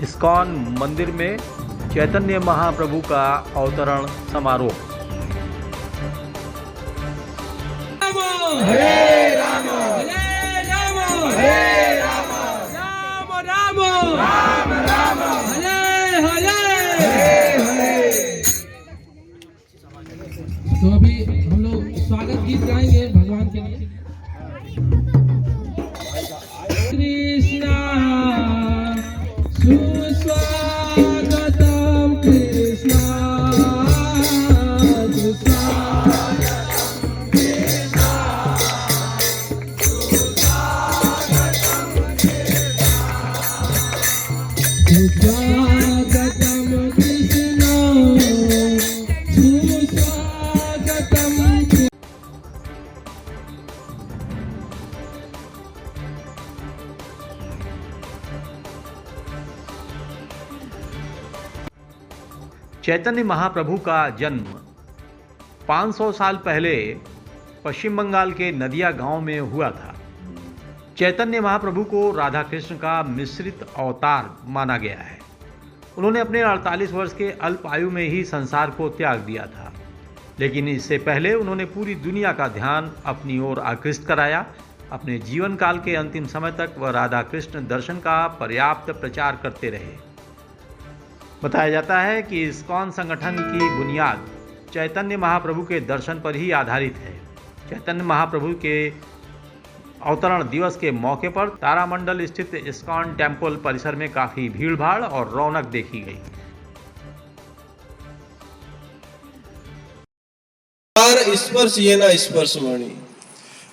ISKCON मंदिर में चैतन्य महाप्रभु का अवतरण समारोह। हरे राम हरे राम हरे राम राम राम राम राम हरे हरे हरे। तो अभी हम लोग स्वागत गीत गाएंगे भगवान के लिए। कृष्णा सुस्वागतम कृष्णा सुस्वागतम कृष्णा सुस्वागतम। चैतन्य महाप्रभु का जन्म 500 साल पहले पश्चिम बंगाल के नदिया गांव में हुआ था। चैतन्य महाप्रभु को राधा कृष्ण का मिश्रित अवतार माना गया है। उन्होंने अपने 48 वर्ष के अल्प आयु में ही संसार को त्याग दिया था, लेकिन इससे पहले उन्होंने पूरी दुनिया का ध्यान अपनी ओर आकृष्ट कराया। अपने जीवन काल के अंतिम समय तक वह राधा कृष्ण दर्शन का पर्याप्त प्रचार करते रहे। बताया जाता है कि इस्कॉन संगठन की बुनियाद चैतन्य महाप्रभु के दर्शन पर ही आधारित है। चैतन्य महाप्रभु के अवतरण दिवस के मौके पर तारामंडल स्थित इस्कॉन टेम्पल परिसर में काफी भीड़भाड़ और रौनक देखी गई। स्पर्श ये ना स्पर्श मणि,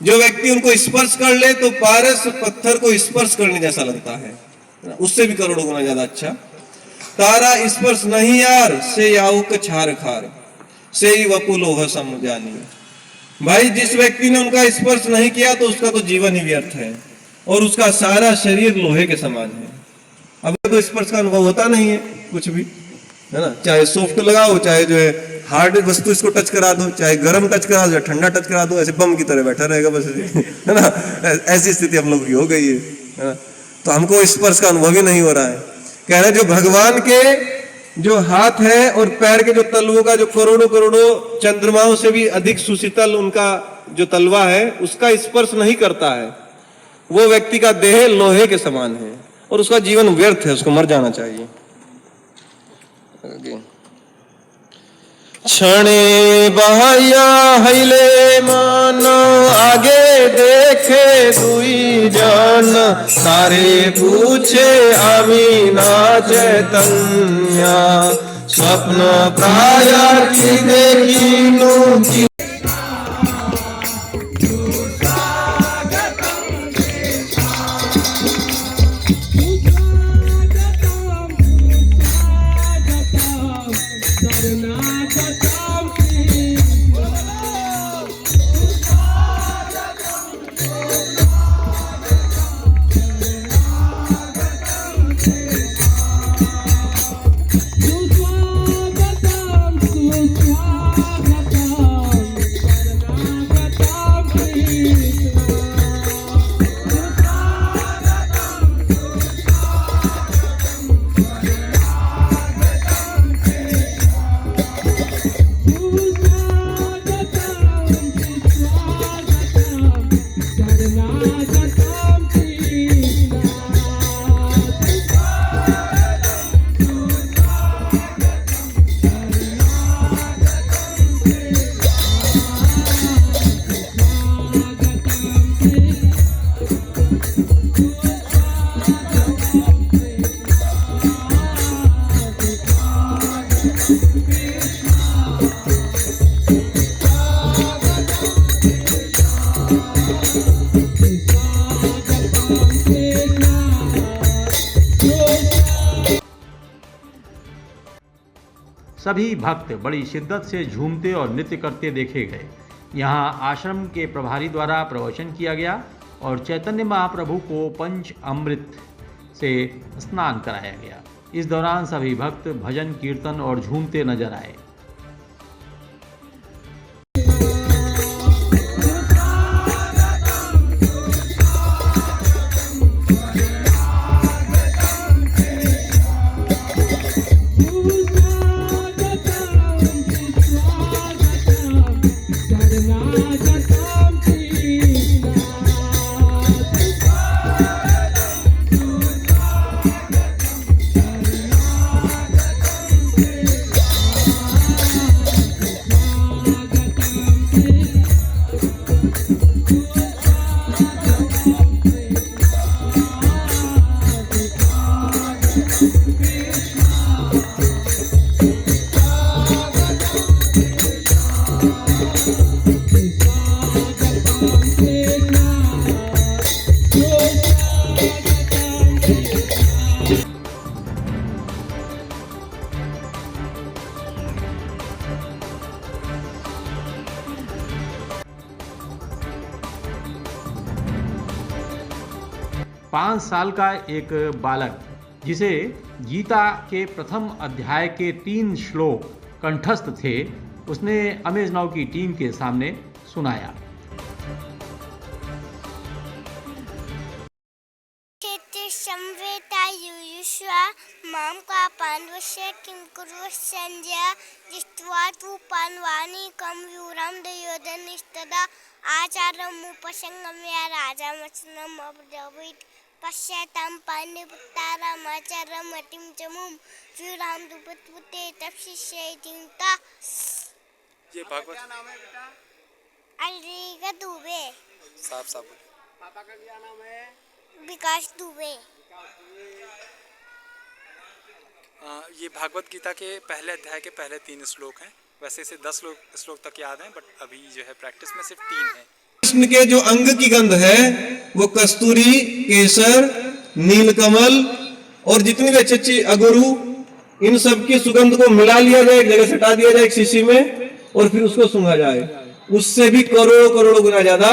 जो व्यक्ति उनको स्पर्श कर ले तो पारस पत्थर को स्पर्श करने जैसा लगता है, उससे भी करोड़ों गुना ज्यादा अच्छा। तारा स्पर्श नहीं यार से याऊक छार खार से ही वपुलोह सम जानी। भाई जिस व्यक्ति ने उनका स्पर्श नहीं किया तो उसका तो जीवन ही व्यर्थ है और उसका सारा शरीर लोहे के समान है। अब तो स्पर्श का अनुभव होता नहीं है कुछ भी, है ना। चाहे सॉफ्ट लगाओ, चाहे जो है हार्ड वस्तु इसको टच करा दो, चाहे गर्म टच करा दो, चाहे ठंडा टच करा दो, ऐसे बम की तरह बैठा रहेगा बस, है ना। ऐसी स्थिति हम लोग की हो गई है ना। तो हमको स्पर्श का अनुभव ही नहीं हो रहा है। कह रहे जो भगवान के जो हाथ है और पैर के जो तलवों का जो करोड़ों करोड़ों चंद्रमाओं से भी अधिक सुशीतल उनका जो तलवा है उसका स्पर्श नहीं करता है, वो व्यक्ति का देह लोहे के समान है और उसका जीवन व्यर्थ है, उसको मर जाना चाहिए। क्षणे बाह्या हईले मान आगे देखे दुई जन तारे पूछे आमी ना चैतन्या स्वप्न प्रायार्थी देखी सभी भक्त बड़ी शिद्दत से झूमते और नृत्य करते देखे गए। यहाँ आश्रम के प्रभारी द्वारा प्रवचन किया गया और चैतन्य महाप्रभु को पंच अमृत से स्नान कराया गया। इस दौरान सभी भक्त भजन कीर्तन और झूमते नजर आए। 5 साल का एक बालक जिसे गीता के प्रथम अध्याय के 3 श्लोक कंठस्थ थे, उसने अमेज नाउ की टीम के सामने सुनाया। संवेतायुष्वा मां का पांडवस्य किं कुर्वस्यञ्जय दृष्ट्वा तु पाण्डवानि कं व्यूरं दुर्योधनस्तदा आचार्यमुपसंगम्य राजामचनम् अब्रवीत् पश्यतां पाण्डुपुत्रामाचार्यमतिं च मुं व्यूरं दुपत्पुते तप्सिष्येतिता। ये भागवत अलरिगा दुबे। साफ साफ बोले। पापा का क्या नाम है? विकास दुबे। ये भागवत गीता के पहले अध्याय के पहले 3 श्लोक हैं। वैसे इसे 10 श्लोक तक याद हैं, बट अभी जो है प्रैक्टिस में सिर्फ 3 है। कृष्ण के जो अंग की गंध है वो कस्तूरी, केसर, नीलकमल और जितनी भी अच्छी अगरू, इन सब की सुगंध को मिला लिया जाए, एक जगह सटा दिया जाए एक शीशी में, और फिर उसको सूंघा जाए। उससे भी करोड़ों करोड़ों गुना ज्यादा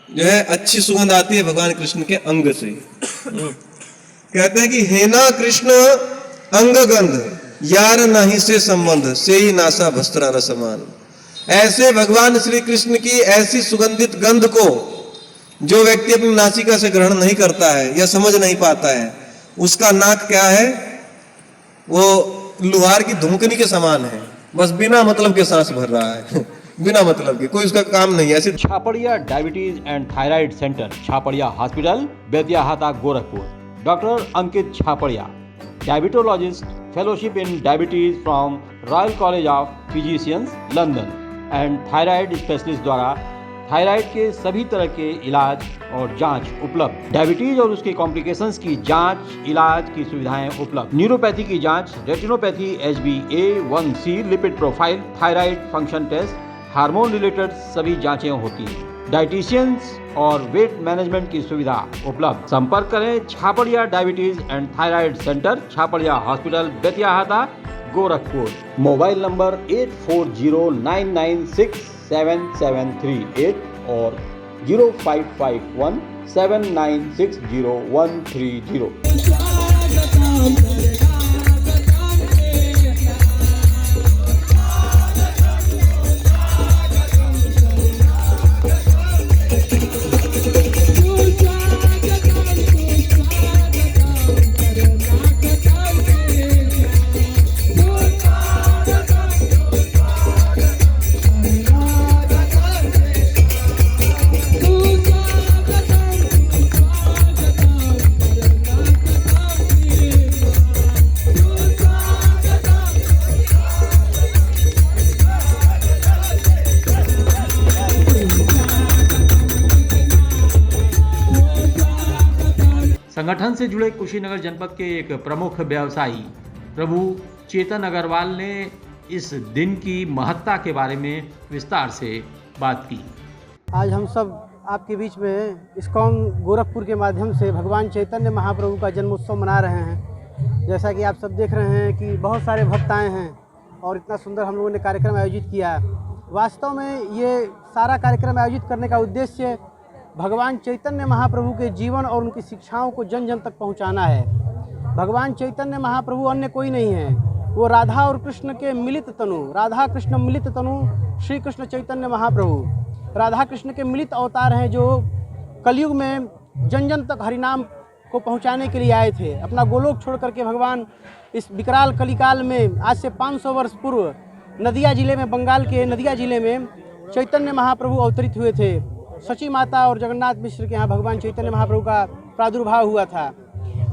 जो है अच्छी सुगंध आती है भगवान कृष्ण के अंग से। कहते हैं कि हेना कृष्ण अंग गंध यार नहीं से संबंध से ही नासा भस्त्रा रसमान। ऐसे भगवान श्री कृष्ण की ऐसी सुगंधित गंध को जो व्यक्ति अपनी नासिका से ग्रहण नहीं करता है या समझ नहीं पाता है, उसका नाक क्या है, वो लुहार की धुमकनी के समान है, बस बिना मतलब के सांस भर रहा है बिना मतलब के, कोई उसका काम नहीं है। ऐसे Chhaparia diabetes and thyroid centre, Chhaparia hospital, Betiahata, Gorakhpur. Doctor Ankit Chhaparia, diabetologist, fellowship in diabetes from Royal College of Physicians, London, and thyroid specialist द्वारा थायराइड के सभी तरह के इलाज और जांच उपलब्ध। डायबिटीज और उसके कॉम्प्लिकेशंस की जांच, इलाज की सुविधाएं उपलब्ध। न्यूरोपैथी की जांच, retinopathy, HbA1c, lipid profile, thyroid function test, hormone related सभी जांचें होती हैं। डाइटिशियंस और वेट मैनेजमेंट की सुविधा उपलब्ध। संपर्क करें Chhaparia diabetes and thyroid centre, Chhaparia hospital, Betiahata, Gorakhpur. Mobile number 8409967738 और 05517960 संगठन से जुड़े कुशीनगर जनपद के एक प्रमुख व्यवसायी प्रभु चेतन अग्रवाल ने इस दिन की महत्ता के बारे में विस्तार से बात की। आज हम सब आपके बीच में इस्कॉन गोरखपुर के माध्यम से भगवान चैतन्य महाप्रभु का जन्मोत्सव मना रहे हैं। जैसा कि आप सब देख रहे हैं कि बहुत सारे भक्त आए हैं और इतना सुंदर हम लोगों ने कार्यक्रम आयोजित किया। वास्तव में ये सारा कार्यक्रम आयोजित करने का उद्देश्य भगवान चैतन्य महाप्रभु के जीवन और उनकी शिक्षाओं को जन जन तक पहुंचाना है। भगवान चैतन्य महाप्रभु अन्य कोई नहीं है, वो राधा और कृष्ण के मिलित तनु, राधा कृष्ण मिलित तनु श्री कृष्ण चैतन्य महाप्रभु राधा कृष्ण के मिलित अवतार हैं, जो कलयुग में जन जन तक हरिनाम को पहुंचाने के लिए आए थे। अपना गोलोक छोड़ करके भगवान इस विकराल कलिकाल में आज से 500 वर्ष पूर्व नदिया जिले में, बंगाल के नदिया जिले में चैतन्य महाप्रभु अवतरित हुए थे। सची माता और जगन्नाथ मिश्र के यहाँ भगवान चैतन्य महाप्रभु का प्रादुर्भाव हुआ था।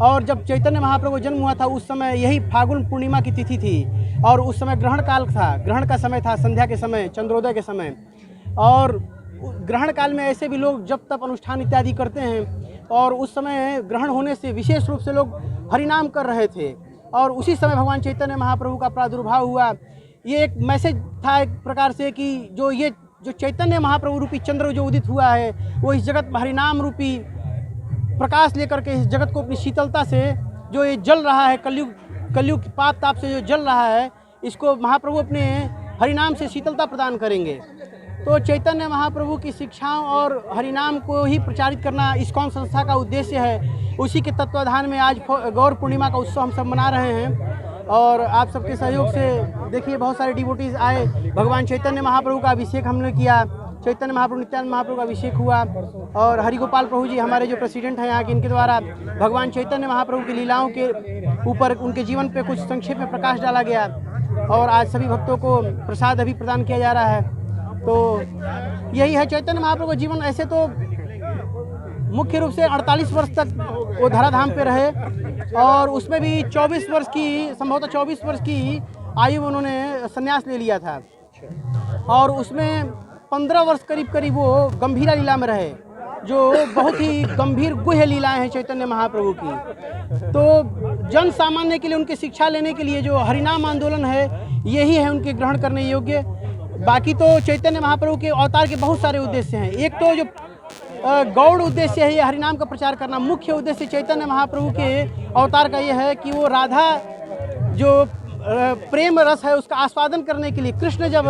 और जब चैतन्य महाप्रभु का जन्म हुआ था उस समय यही फागुन पूर्णिमा की तिथि थी और उस समय ग्रहण काल था, ग्रहण का समय था, संध्या के समय, चंद्रोदय के समय। और ग्रहण काल में ऐसे भी लोग जप तप अनुष्ठान इत्यादि करते हैं और उस समय ग्रहण होने से विशेष रूप से लोग हरिनाम कर रहे थे और उसी समय भगवान चैतन्य महाप्रभु का प्रादुर्भाव हुआ। ये एक मैसेज था एक प्रकार से कि जो चैतन्य महाप्रभु रूपी चंद्र जो उदित हुआ है वो इस जगत में हरिनाम रूपी प्रकाश लेकर के इस जगत को अपनी शीतलता से जो ये जल रहा है, कलयुग पाप ताप से जो जल रहा है, इसको महाप्रभु अपने हरिनाम से शीतलता प्रदान करेंगे। तो चैतन्य महाप्रभु की शिक्षाओं और हरिनाम को ही प्रचारित करना इस्कॉन संस्था का उद्देश्य है। उसी के तत्वाधान में आज गौर पूर्णिमा का उत्सव हम सब मना रहे हैं और आप सबके सहयोग से देखिए बहुत सारे डिवोटीज आए। भगवान चैतन्य महाप्रभु का अभिषेक हमने किया, चैतन्य महाप्रभु नित्यानंद महाप्रभु का अभिषेक हुआ और हरिगोपाल प्रभु जी हमारे जो प्रेसिडेंट हैं यहाँ के, इनके द्वारा भगवान चैतन्य महाप्रभु की लीलाओं के ऊपर उनके जीवन पे कुछ संक्षेप में प्रकाश डाला गया और आज सभी भक्तों को प्रसाद अभी प्रदान किया जा रहा है। तो यही है चैतन्य महाप्रभु का जीवन। ऐसे तो मुख्य रूप से 48 वर्ष तक वो धराधाम पे रहे और उसमें भी 24 वर्ष की संभवतः 24 वर्ष की आयु में उन्होंने संन्यास ले लिया था और उसमें 15 वर्ष करीब वो गंभीरा लीला में रहे, जो बहुत ही गंभीर गुह्य लीलाएं हैं चैतन्य महाप्रभु की। तो जन सामान्य के लिए उनकी शिक्षा लेने के लिए जो हरिनाम आंदोलन है यही है उनके ग्रहण करने योग्य। बाकी तो चैतन्य महाप्रभु के अवतार के बहुत सारे उद्देश्य हैं। एक तो जो गौड़ उद्देश्य है ये हरिनाम का प्रचार करना, मुख्य उद्देश्य चैतन्य महाप्रभु के अवतार का ये है कि वो राधा जो प्रेम रस है उसका आस्वादन करने के लिए, कृष्ण जब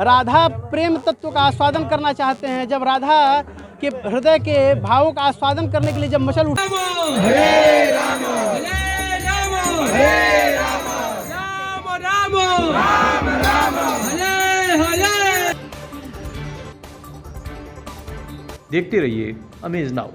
राधा प्रेम तत्व का आस्वादन करना चाहते हैं, जब राधा के हृदय के भावों का आस्वादन करने के लिए जब मचल उठ हरे राम हरे राम हरे राम राम राम राम हरे हरे। देखते रहिए अमेज नाउ।